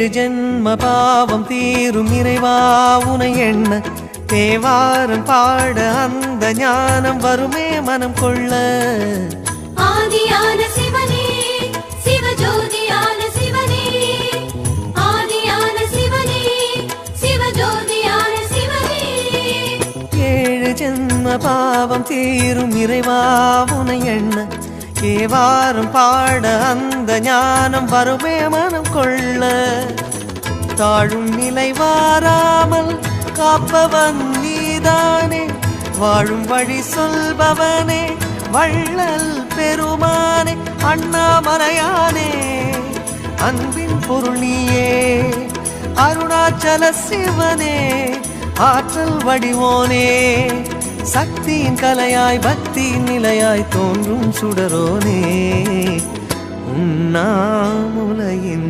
ஏழு ஜென்ம பாவம் தீரும் இறைவா உனை எண்ண தேவாரம் பாட அந்த ஞானம் வருமே மனம் கொள்ள. ஆதியான சிவனே சிவஜோதியான சிவனே, ஆதியான சிவனே சிவஜோதியான சிவனே. ஏழு ஜென்ம பாவம் தீரும் இறைவா உனை எண்ண தேவாரம் பாட அந்த ஞானம் வருமே மனம் கொள்ள. தாழும் நிலை வாராமல் காப்பவன் நீதானே, வாழும் வழி சொல்பவனே வள்ளல் பெருமானே, அண்ணாமலையானே அன்பின் பொருள் நீயே, அருணாச்சல சிவனே ஆற்றல் வடிவோனே, சக்தியின் கலையாய் பக்தியின் நிலையாய் தோன்றும் சுடரோனே, உண்ணாமுலையின்